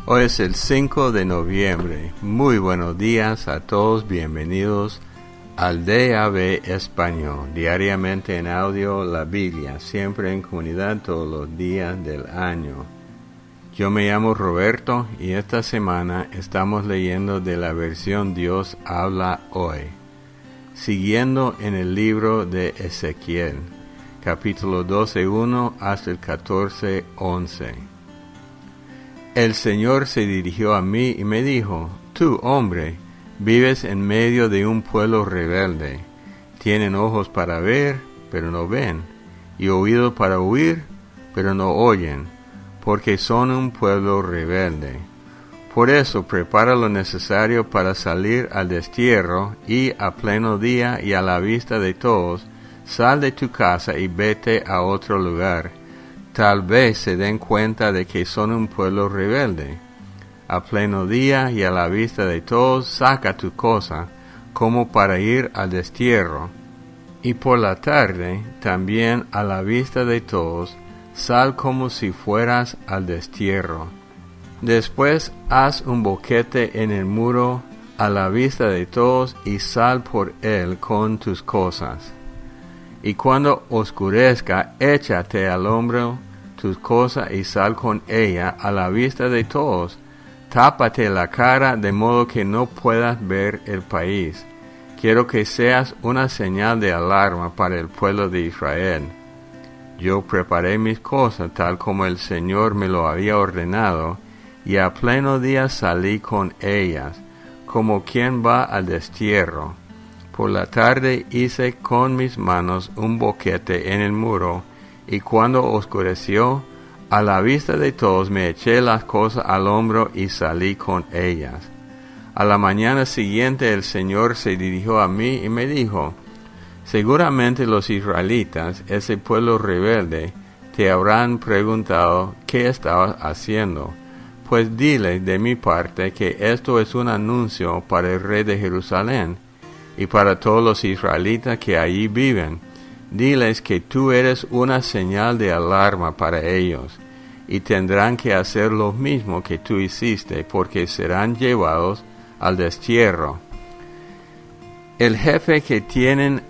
Hoy es el 5 de noviembre. Muy buenos días a todos. Bienvenidos al DAB Español. Diariamente en audio la Biblia, siempre en comunidad todos los días del año. Yo me llamo Roberto y esta semana estamos leyendo de la versión Dios habla hoy, siguiendo en el libro de Ezequiel, capítulo 12:1 hasta el 14:11. El Señor se dirigió a mí y me dijo: Tú, hombre, vives en medio de un pueblo rebelde. Tienen ojos para ver, pero no ven, y oídos para oír, pero no oyen, porque son un pueblo rebelde. Por eso prepara lo necesario para salir al destierro, y a pleno día y a la vista de todos, sal de tu casa y vete a otro lugar. Tal vez se den cuenta de que son un pueblo rebelde. A pleno día y a la vista de todos, saca tu cosa, como para ir al destierro. Y por la tarde, también a la vista de todos, sal como si fueras al destierro. Después haz un boquete en el muro a la vista de todos y sal por él con tus cosas. Y cuando oscurezca, échate al hombro tus cosas y sal con ella a la vista de todos. Tápate la cara de modo que no puedas ver el país. Quiero que seas una señal de alarma para el pueblo de Israel. Yo preparé mis cosas tal como el Señor me lo había ordenado, y a pleno día salí con ellas, como quien va al destierro. Por la tarde hice con mis manos un boquete en el muro, y cuando oscureció, a la vista de todos me eché las cosas al hombro y salí con ellas. A la mañana siguiente el Señor se dirigió a mí y me dijo: Seguramente los israelitas, ese pueblo rebelde, te habrán preguntado qué estabas haciendo. Pues dile de mi parte que esto es un anuncio para el rey de Jerusalén y para todos los israelitas que allí viven. Diles que tú eres una señal de alarma para ellos, y tendrán que hacer lo mismo que tú hiciste, porque serán llevados al destierro. El jefe que tienen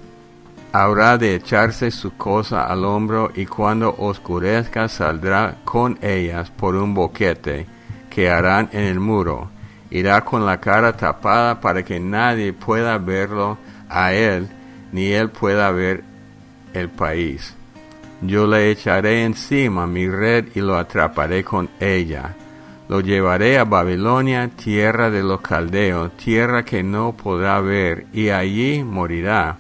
habrá de echarse su cosa al hombro, y cuando oscurezca saldrá con ellas por un boquete que harán en el muro. Irá con la cara tapada para que nadie pueda verlo a él, ni él pueda ver el país. Yo le echaré encima mi red y lo atraparé con ella. Lo llevaré a Babilonia, tierra de los caldeos, tierra que no podrá ver, y allí morirá.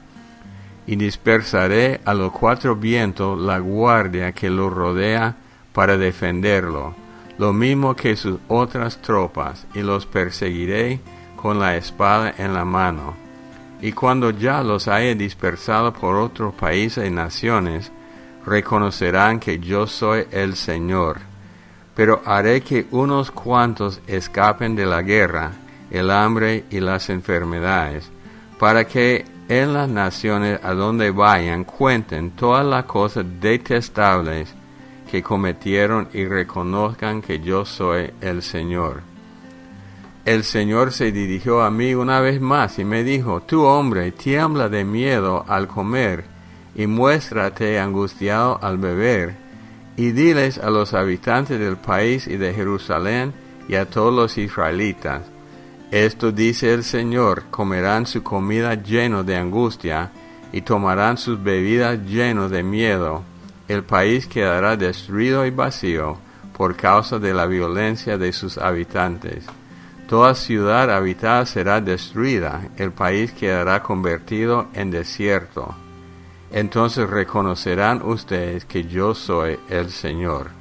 Y dispersaré a los cuatro vientos la guardia que lo rodea para defenderlo, lo mismo que sus otras tropas, y los perseguiré con la espada en la mano. Y cuando ya los haya dispersado por otros países y naciones, reconocerán que yo soy el Señor. Pero haré que unos cuantos escapen de la guerra, el hambre y las enfermedades, para que en las naciones a donde vayan cuenten todas las cosas detestables que cometieron y reconozcan que yo soy el Señor. El Señor se dirigió a mí una vez más y me dijo: Tú, hombre, tiembla de miedo al comer, y muéstrate angustiado al beber, y diles a los habitantes del país y de Jerusalén y a todos los israelitas: Esto dice el Señor: comerán su comida lleno de angustia, y tomarán sus bebidas lleno de miedo. El país quedará destruido y vacío por causa de la violencia de sus habitantes. Toda ciudad habitada será destruida, el país quedará convertido en desierto. Entonces reconocerán ustedes que yo soy el Señor.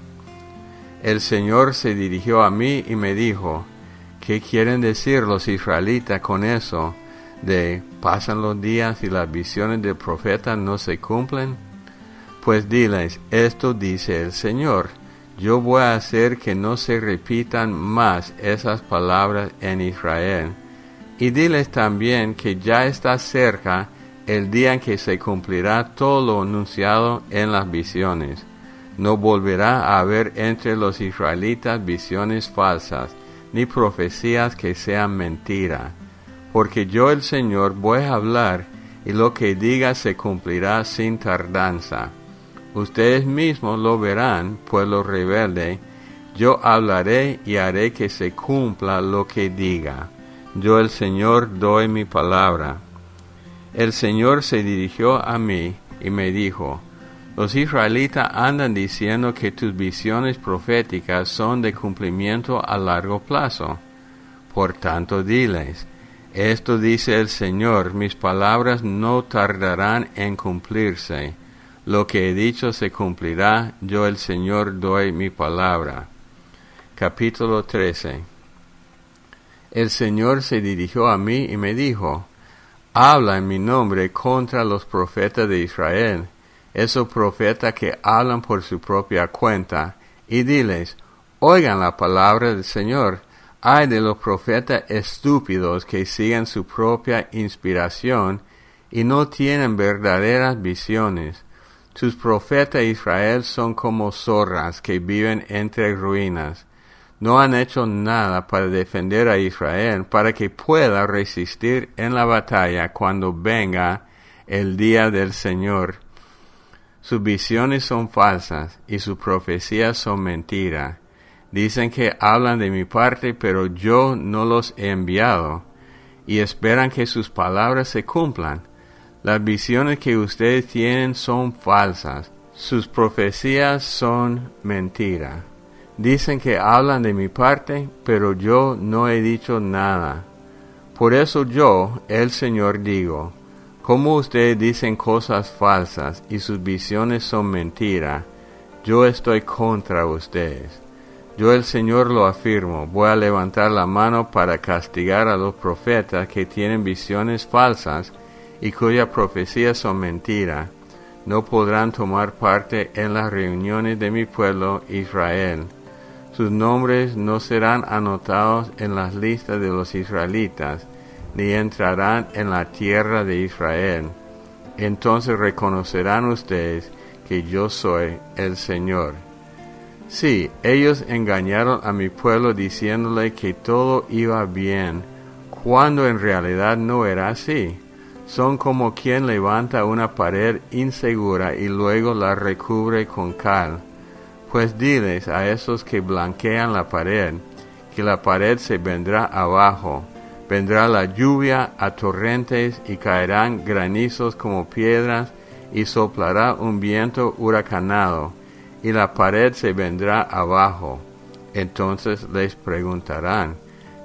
El Señor se dirigió a mí y me dijo: ¿Qué quieren decir los israelitas con eso de pasan los días y las visiones del profeta no se cumplen? Pues diles: esto dice el Señor: yo voy a hacer que no se repitan más esas palabras en Israel. Y diles también que ya está cerca el día en que se cumplirá todo lo anunciado en las visiones. No volverá a haber entre los israelitas visiones falsas, ni profecías que sean mentira. Porque yo el Señor voy a hablar, y lo que diga se cumplirá sin tardanza. Ustedes mismos lo verán, pueblo rebelde. Yo hablaré y haré que se cumpla lo que diga. Yo el Señor doy mi palabra. El Señor se dirigió a mí y me dijo: los israelitas andan diciendo que tus visiones proféticas son de cumplimiento a largo plazo. Por tanto, diles: esto dice el Señor, mis palabras no tardarán en cumplirse. Lo que he dicho se cumplirá, yo el Señor doy mi palabra. Capítulo 13. El Señor se dirigió a mí y me dijo: habla en mi nombre contra los profetas de Israel, esos profetas que hablan por su propia cuenta, y diles: oigan la palabra del Señor. Ay de los profetas estúpidos que siguen su propia inspiración y no tienen verdaderas visiones. Sus profetas de Israel son como zorras que viven entre ruinas. No han hecho nada para defender a Israel, para que pueda resistir en la batalla cuando venga el día del Señor. Sus visiones son falsas y sus profecías son mentiras. Dicen que hablan de mi parte, pero yo no los he enviado, y esperan que sus palabras se cumplan. Las visiones que ustedes tienen son falsas, sus profecías son mentiras. Dicen que hablan de mi parte, pero yo no he dicho nada. Por eso yo, el Señor, digo: como ustedes dicen cosas falsas y sus visiones son mentiras, yo estoy contra ustedes. Yo el Señor lo afirmo, voy a levantar la mano para castigar a los profetas que tienen visiones falsas y cuyas profecías son mentiras. No podrán tomar parte en las reuniones de mi pueblo Israel. Sus nombres no serán anotados en las listas de los israelitas, ni entrarán en la tierra de Israel. Entonces reconocerán ustedes que yo soy el Señor. Sí, ellos engañaron a mi pueblo diciéndole que todo iba bien, cuando en realidad no era así. Son como quien levanta una pared insegura y luego la recubre con cal. Pues diles a esos que blanquean la pared, que la pared se vendrá abajo. Vendrá la lluvia a torrentes y caerán granizos como piedras y soplará un viento huracanado, y la pared se vendrá abajo. Entonces les preguntarán: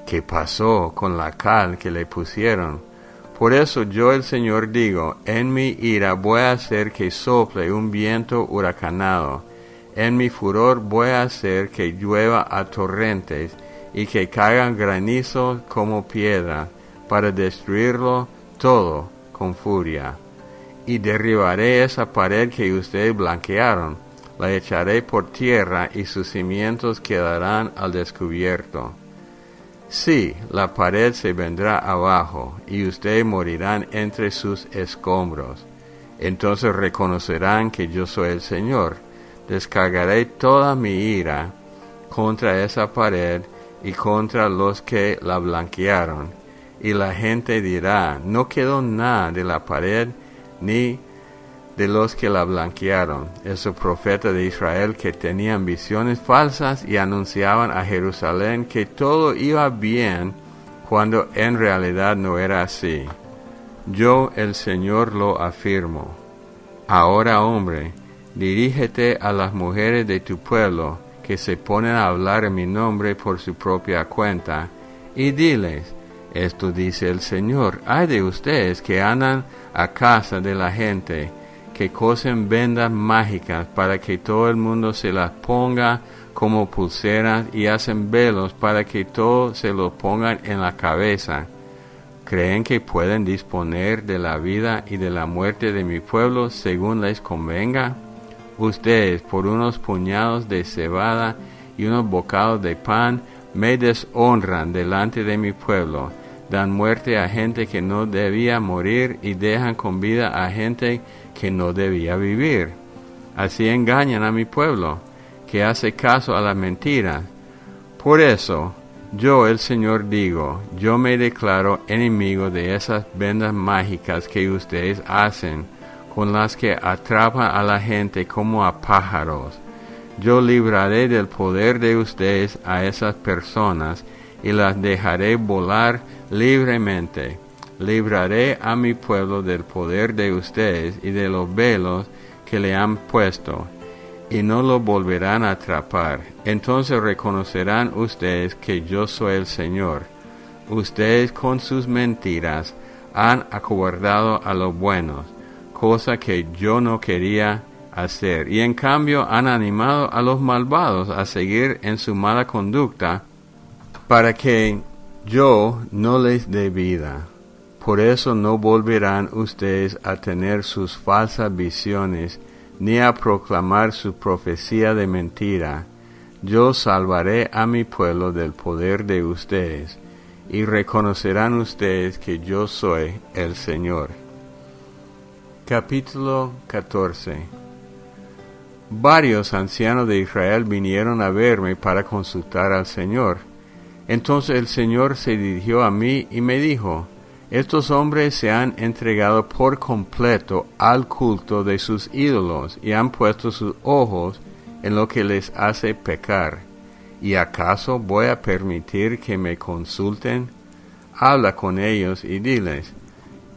¿qué pasó con la cal que le pusieron? Por eso yo el Señor digo: en mi ira voy a hacer que sople un viento huracanado. En mi furor voy a hacer que llueva a torrentes y que caigan granizos como piedra, para destruirlo todo con furia. Y derribaré esa pared que ustedes blanquearon, la echaré por tierra y sus cimientos quedarán al descubierto. Sí, la pared se vendrá abajo y ustedes morirán entre sus escombros. Entonces reconocerán que yo soy el Señor. Descargaré toda mi ira contra esa pared y contra los que la blanquearon. Y la gente dirá: no quedó nada de la pared ni de los que la blanquearon, esos profetas de Israel que tenían visiones falsas y anunciaban a Jerusalén que todo iba bien, cuando en realidad no era así. Yo el Señor lo afirmo. Ahora, hombre, dirígete a las mujeres de tu pueblo, que se ponen a hablar en mi nombre por su propia cuenta, y diles: esto dice el Señor: ay de ustedes que andan a casa de la gente, que cosen vendas mágicas para que todo el mundo se las ponga como pulseras y hacen velos para que todos se los pongan en la cabeza. ¿Creen que pueden disponer de la vida y de la muerte de mi pueblo según les convenga? Ustedes, por unos puñados de cebada y unos bocados de pan, me deshonran delante de mi pueblo. Dan muerte a gente que no debía morir y dejan con vida a gente que no debía vivir. Así engañan a mi pueblo, que hace caso a las mentiras. Por eso, Yo, el Señor, digo, yo me declaro enemigo de esas vendas mágicas que ustedes hacen, con las que atrapan a la gente como a pájaros. Yo libraré del poder de ustedes a esas personas y las dejaré volar libremente. Libraré a mi pueblo del poder de ustedes y de los velos que le han puesto, y no lo volverán a atrapar. Entonces reconocerán ustedes que yo soy el Señor. Ustedes con sus mentiras han acobardado a los buenos, cosa que yo no quería hacer, y en cambio han animado a los malvados a seguir en su mala conducta, para que yo no les dé vida. Por eso no volverán ustedes a tener sus falsas visiones, ni a proclamar su profecía de mentira. Yo salvaré a mi pueblo del poder de ustedes, y reconocerán ustedes que yo soy el Señor. Capítulo 14. Varios ancianos de Israel vinieron a verme para consultar al Señor. Entonces el Señor se dirigió a mí y me dijo: estos hombres se han entregado por completo al culto de sus ídolos y han puesto sus ojos en lo que les hace pecar. ¿Y acaso voy a permitir que me consulten? Habla con ellos y diles: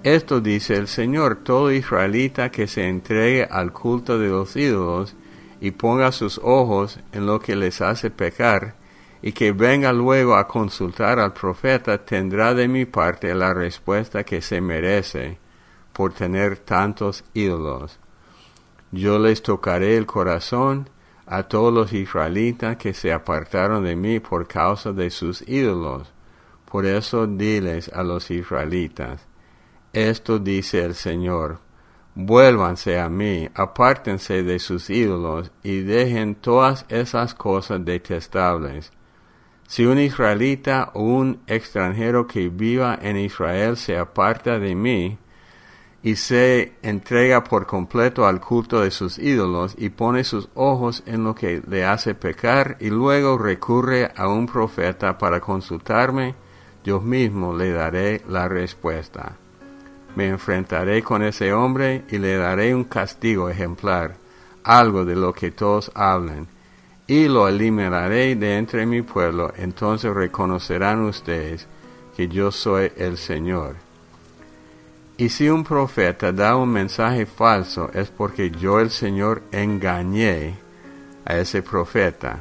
esto dice el Señor: todo israelita que se entregue al culto de los ídolos y ponga sus ojos en lo que les hace pecar, y que venga luego a consultar al profeta, tendrá de mi parte la respuesta que se merece por tener tantos ídolos. Yo les tocaré el corazón a todos los israelitas que se apartaron de mí por causa de sus ídolos. Por eso diles a los israelitas: esto dice el Señor: vuélvanse a mí, apártense de sus ídolos y dejen todas esas cosas detestables. Si un israelita o un extranjero que viva en Israel se aparta de mí y se entrega por completo al culto de sus ídolos y pone sus ojos en lo que le hace pecar y luego recurre a un profeta para consultarme, yo mismo le daré la respuesta. Me enfrentaré con ese hombre y le daré un castigo ejemplar, algo de lo que todos hablen, y lo eliminaré de entre mi pueblo. Entonces reconocerán ustedes que yo soy el Señor. Y si un profeta da un mensaje falso, es porque yo, el Señor, engañé a ese profeta.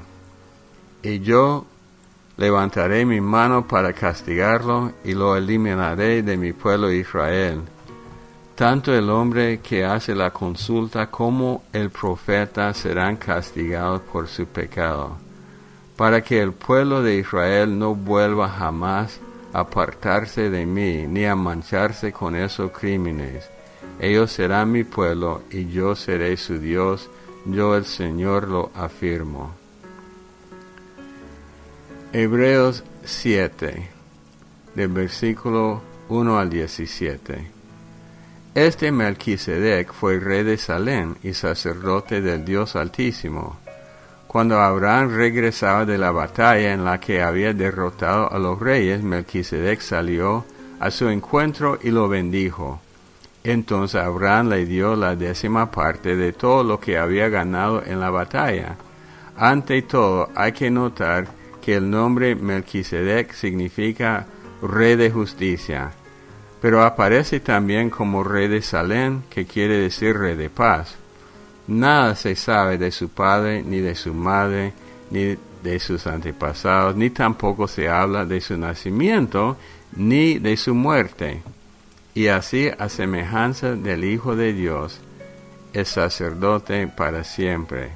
Y yo levantaré mi mano para castigarlo y lo eliminaré de mi pueblo Israel. Tanto el hombre que hace la consulta como el profeta serán castigados por su pecado, para que el pueblo de Israel no vuelva jamás a apartarse de mí, ni a mancharse con esos crímenes. Ellos serán mi pueblo, y yo seré su Dios. Yo, el Señor, lo afirmo. Hebreos 7, del versículo 1 al 17. Este Melquisedec fue rey de Salem y sacerdote del Dios Altísimo. Cuando Abraham regresaba de la batalla en la que había derrotado a los reyes, Melquisedec salió a su encuentro y lo bendijo. Entonces Abraham le dio la 10ª parte de todo lo que había ganado en la batalla. Ante todo, hay que notar que el nombre Melquisedec significa rey de justicia, pero aparece también como rey de Salem, que quiere decir rey de paz. Nada se sabe de su padre, ni de su madre, ni de sus antepasados, ni tampoco se habla de su nacimiento, ni de su muerte. Y así, a semejanza del Hijo de Dios, es sacerdote para siempre.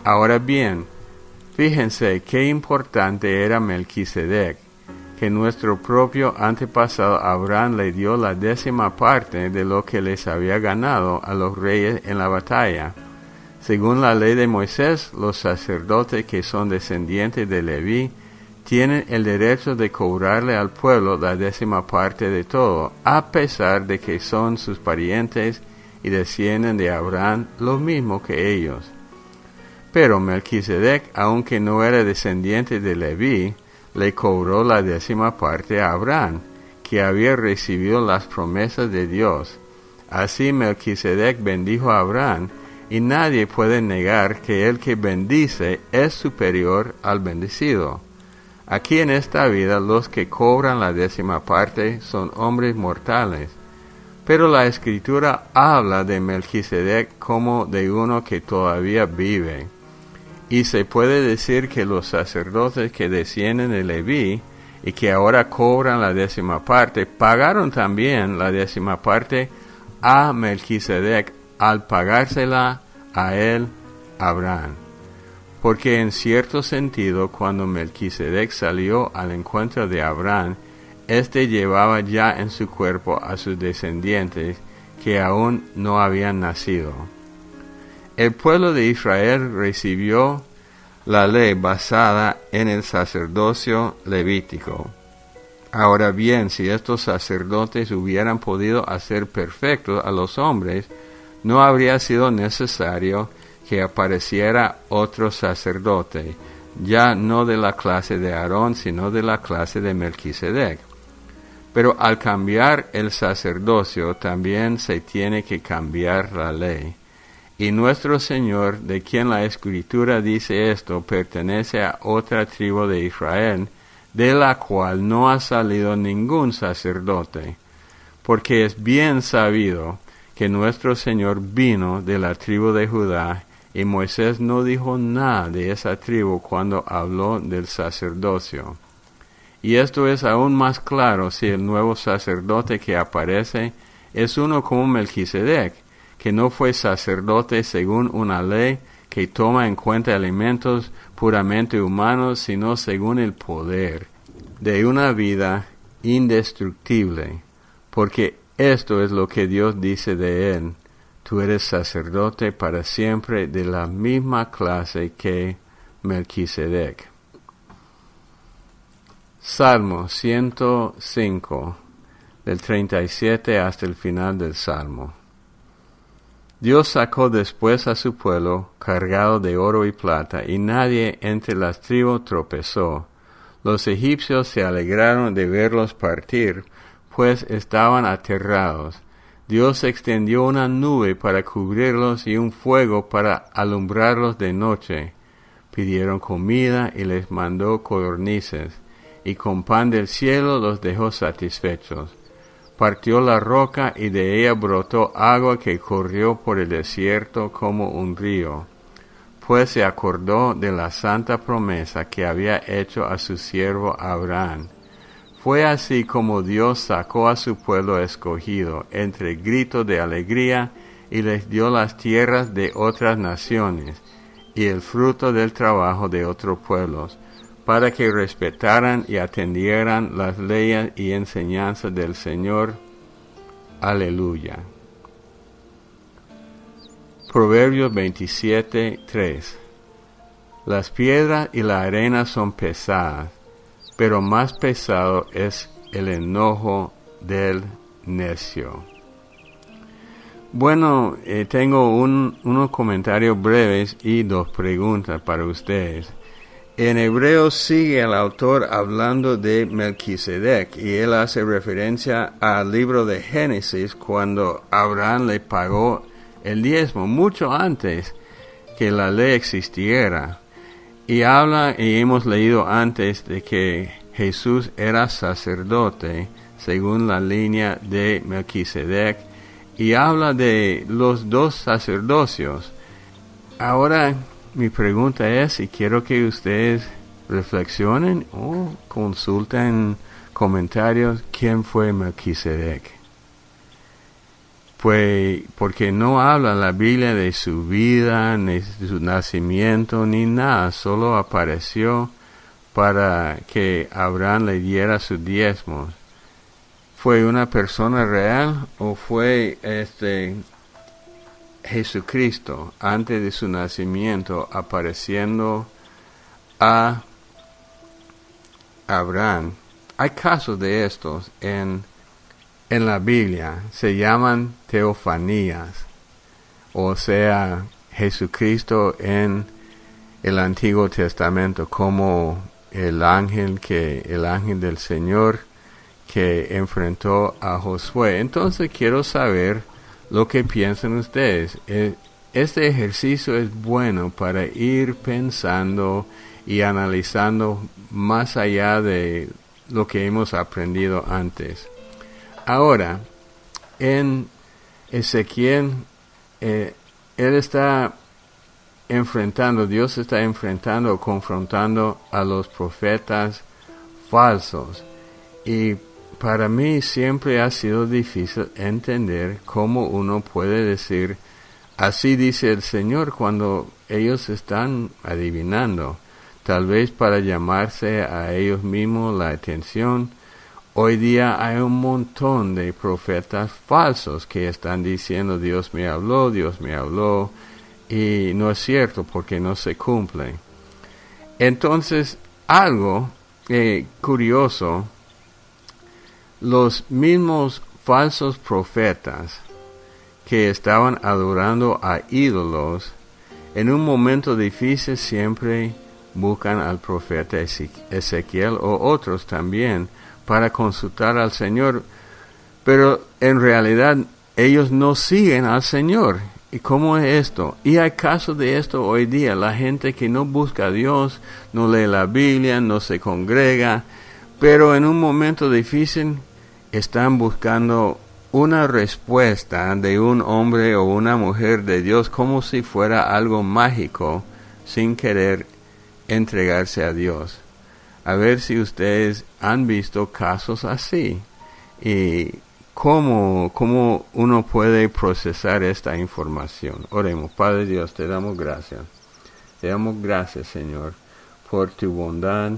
Ahora bien, fíjense qué importante era Melquisedec, que nuestro propio antepasado Abraham le dio la 10ª parte de lo que les había ganado a los reyes en la batalla. Según la ley de Moisés, los sacerdotes que son descendientes de Leví tienen el derecho de cobrarle al pueblo la 10ª parte de todo, a pesar de que son sus parientes y descienden de Abraham lo mismo que ellos. Pero Melquisedec, aunque no era descendiente de Leví, le cobró la 10ª parte a Abraham, que había recibido las promesas de Dios. Así Melquisedec bendijo a Abraham, y nadie puede negar que el que bendice es superior al bendecido. Aquí en esta vida los que cobran la 10ª parte son hombres mortales, pero la Escritura habla de Melquisedec como de uno que todavía vive. Y se puede decir que los sacerdotes que descienden de Leví y que ahora cobran la 10ª parte, pagaron también la 10ª parte a Melquisedec al pagársela a él, Abraham. Porque en cierto sentido, cuando Melquisedec salió al encuentro de Abraham, éste llevaba ya en su cuerpo a sus descendientes que aún no habían nacido. El pueblo de Israel recibió la ley basada en el sacerdocio levítico. Ahora bien, si estos sacerdotes hubieran podido hacer perfectos a los hombres, no habría sido necesario que apareciera otro sacerdote, ya no de la clase de Aarón, sino de la clase de Melquisedec. Pero al cambiar el sacerdocio, también se tiene que cambiar la ley. Y nuestro Señor, de quien la Escritura dice esto, pertenece a otra tribu de Israel, de la cual no ha salido ningún sacerdote, porque es bien sabido que nuestro Señor vino de la tribu de Judá, y Moisés no dijo nada de esa tribu cuando habló del sacerdocio. Y esto es aún más claro si el nuevo sacerdote que aparece es uno como Melquisedec, que no fue sacerdote según una ley que toma en cuenta elementos puramente humanos, sino según el poder de una vida indestructible, porque esto es lo que Dios dice de él: tú eres sacerdote para siempre, de la misma clase que Melquisedec. Salmo 105, del 37 hasta el final del Salmo. Dios sacó después a su pueblo cargado de oro y plata, y nadie entre las tribus tropezó. Los egipcios se alegraron de verlos partir, pues estaban aterrados. Dios extendió una nube para cubrirlos y un fuego para alumbrarlos de noche. Pidieron comida y les mandó codornices, y con pan del cielo los dejó satisfechos. Partió la roca y de ella brotó agua que corrió por el desierto como un río, pues se acordó de la santa promesa que había hecho a su siervo Abraham. Fue así como Dios sacó a su pueblo escogido entre gritos de alegría y les dio las tierras de otras naciones y el fruto del trabajo de otros pueblos, para que respetaran y atendieran las leyes y enseñanzas del Señor. Aleluya. Proverbios 27:3. Las piedras y la arena son pesadas, pero más pesado es el enojo del necio. Bueno, tengo unos comentarios breves y 2 preguntas para ustedes. En Hebreos sigue el autor hablando de Melquisedec y él hace referencia al libro de Génesis cuando Abraham le pagó el diezmo, mucho antes que la ley existiera. Y habla, y hemos leído antes, de que Jesús era sacerdote según la línea de Melquisedec, y habla de los 2 sacerdocios. Ahora, mi pregunta es, y quiero que ustedes reflexionen o consulten comentarios, ¿quién fue Melquisedec? Pues porque no habla la Biblia de su vida, ni de su nacimiento, ni nada, solo apareció para que Abraham le diera sus diezmos. ¿Fue una persona real o fue Jesucristo antes de su nacimiento apareciendo a Abraham? Hay casos de estos en la Biblia, se llaman teofanías, o sea, Jesucristo en el Antiguo Testamento, como el ángel del Señor que enfrentó a Josué. Entonces quiero saber lo que piensan ustedes. Este ejercicio es bueno para ir pensando y analizando más allá de lo que hemos aprendido antes. Ahora, en Ezequiel, Dios está enfrentando o confrontando a los profetas falsos. Y para mí siempre ha sido difícil entender cómo uno puede decir, así dice el Señor, cuando ellos están adivinando, tal vez para llamarse a ellos mismos la atención. Hoy día hay un montón de profetas falsos que están diciendo, Dios me habló, y no es cierto porque no se cumple. Entonces, algo curioso, los mismos falsos profetas que estaban adorando a ídolos, en un momento difícil siempre buscan al profeta Ezequiel o otros también para consultar al Señor, pero en realidad ellos no siguen al Señor. ¿Y cómo es esto? Y hay casos de esto hoy día, la gente que no busca a Dios, no lee la Biblia, no se congrega, pero en un momento difícil están buscando una respuesta de un hombre o una mujer de Dios como si fuera algo mágico, sin querer entregarse a Dios. A ver si ustedes han visto casos así y cómo uno puede procesar esta información. Oremos. Padre Dios, te damos gracias. Te damos gracias, Señor, por tu bondad.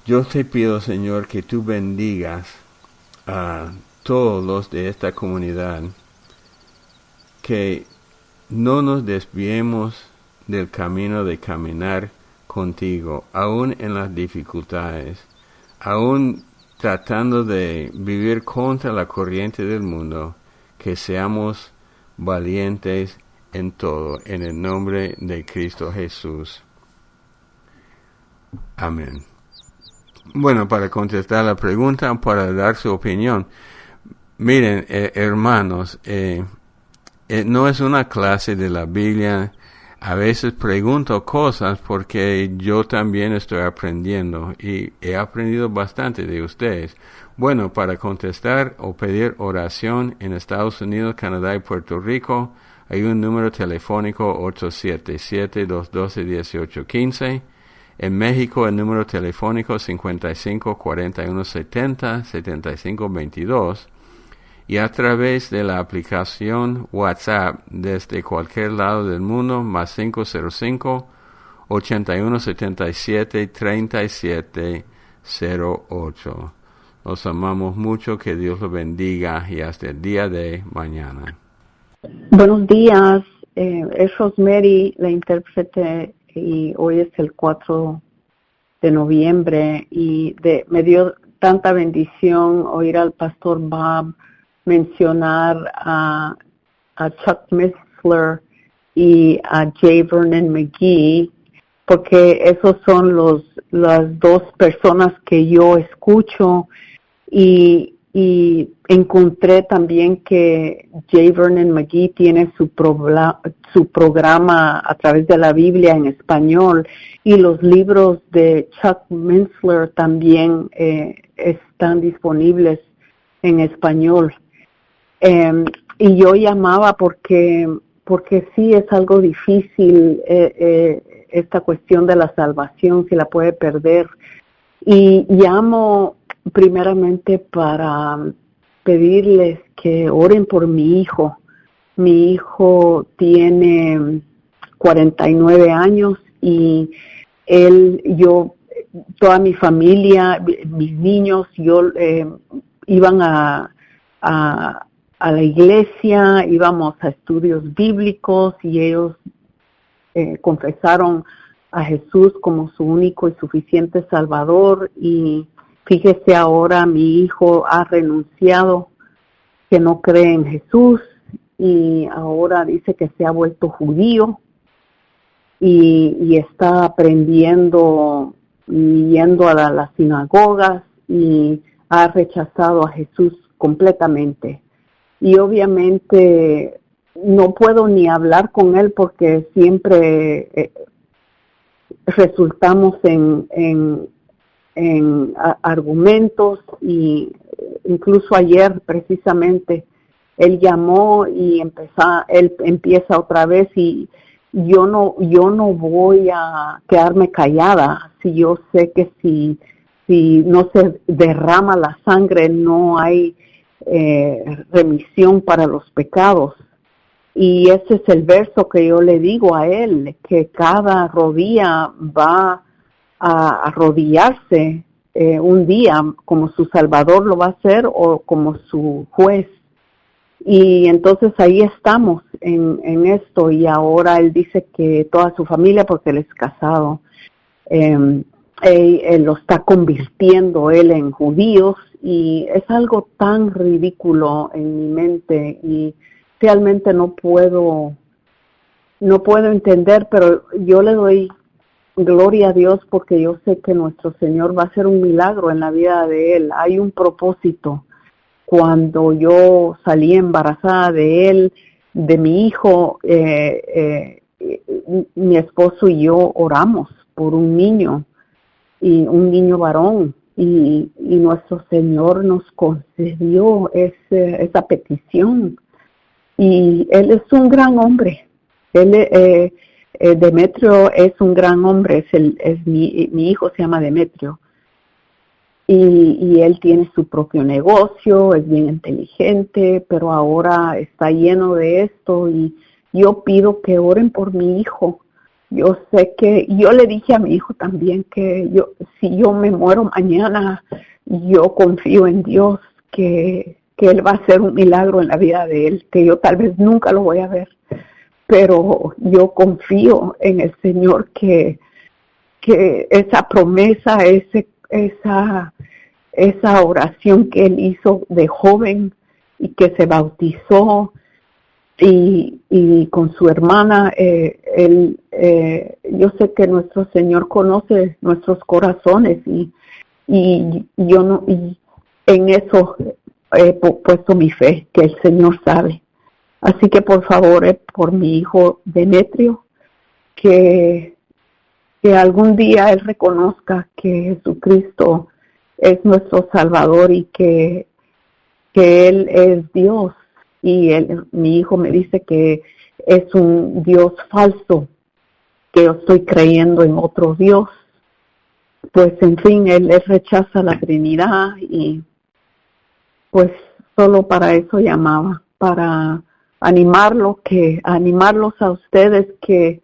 Yo te pido, Señor, que tú bendigas a todos los de esta comunidad, que no nos desviemos del camino de caminar contigo, aún en las dificultades, aún tratando de vivir contra la corriente del mundo, que seamos valientes en todo, en el nombre de Cristo Jesús. Amén. Bueno, para contestar la pregunta, para dar su opinión, miren, hermanos, no es una clase de la Biblia. A veces pregunto cosas porque yo también estoy aprendiendo y he aprendido bastante de ustedes. Bueno, para contestar o pedir oración en Estados Unidos, Canadá y Puerto Rico, hay un número telefónico 877-212-1815. En México, el número telefónico 55-4170-7522. Y a través de la aplicación WhatsApp desde cualquier lado del mundo, más 505-8177-3708. Los amamos mucho, que Dios los bendiga y hasta el día de mañana. Buenos días, es Rosemary, la intérprete, y hoy es el 4 de noviembre y me dio tanta bendición oír al pastor Bob mencionar a Chuck Missler y a J. Vernon McGee, porque esos son las dos personas que yo escucho, y encontré también que J. Vernon McGee tiene su programa a través de la Biblia en español, y los libros de Chuck Missler también están disponibles en español. Y yo llamaba porque sí es algo difícil esta cuestión de la salvación, si la puede perder. Y llamo primeramente para pedirles que oren por mi hijo. Mi hijo tiene 49 años y toda mi familia, mis niños, iban a la iglesia, íbamos a estudios bíblicos y ellos confesaron a Jesús como su único y suficiente Salvador. Y fíjese, ahora mi hijo ha renunciado, que no cree en Jesús, y ahora dice que se ha vuelto judío y está aprendiendo y yendo a las sinagogas, y ha rechazado a Jesús completamente. Y obviamente no puedo ni hablar con él porque siempre resultamos en argumentos, y incluso ayer precisamente él llamó y él empieza otra vez, y yo no voy a quedarme callada si yo sé que si no se derrama la sangre no hay remisión para los pecados. Y ese es el verso que yo le digo a él, que cada rodilla va a arrodillarse un día, como su Salvador lo va a hacer o como su juez. Y entonces ahí estamos en esto, y ahora él dice que toda su familia, porque él es casado, él lo está convirtiendo él en judíos, y es algo tan ridículo en mi mente, y realmente no puedo entender, pero yo le doy gloria a Dios porque yo sé que nuestro Señor va a hacer un milagro en la vida de él. Hay un propósito. Cuando yo salí embarazada de él, de mi hijo, mi esposo y yo oramos por un niño, y un niño varón, y nuestro Señor nos concedió esa petición. Y él es un gran hombre. Demetrio es un gran hombre. Mi hijo se llama Demetrio. Y él tiene su propio negocio, es bien inteligente, pero ahora está lleno de esto, y yo pido que oren por mi hijo. Yo sé que, yo le dije a mi hijo también que si yo me muero mañana, yo confío en Dios que él va a hacer un milagro en la vida de él, que yo tal vez nunca lo voy a ver, pero yo confío en el Señor que esa promesa, esa oración que él hizo de joven y que se bautizó y con su hermana, yo sé que nuestro Señor conoce nuestros corazones, y yo en eso he puesto mi fe, que el Señor sabe. Así que por favor, por mi hijo Demetrio, que algún día él reconozca que Jesucristo es nuestro Salvador, y que Él es Dios. Y mi hijo me dice que es un Dios falso, que yo estoy creyendo en otro Dios. Pues en fin, él rechaza la Trinidad, y pues solo para eso llamaba, para animarlos a ustedes, que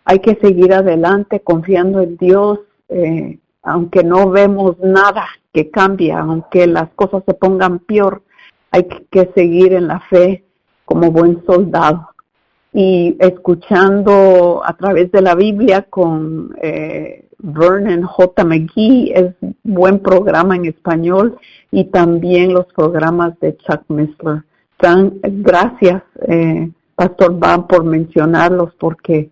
hay que seguir adelante confiando en Dios, aunque no vemos nada que cambie, aunque las cosas se pongan peor, hay que seguir en la fe como buen soldado. Y escuchando a través de la Biblia con Vernon J. McGee, es buen programa en español, y también los programas de Chuck Missler. Gracias, Pastor Bob, por mencionarlos, porque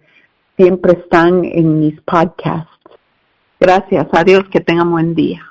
siempre están en mis podcasts. Gracias, adiós, que tengan buen día.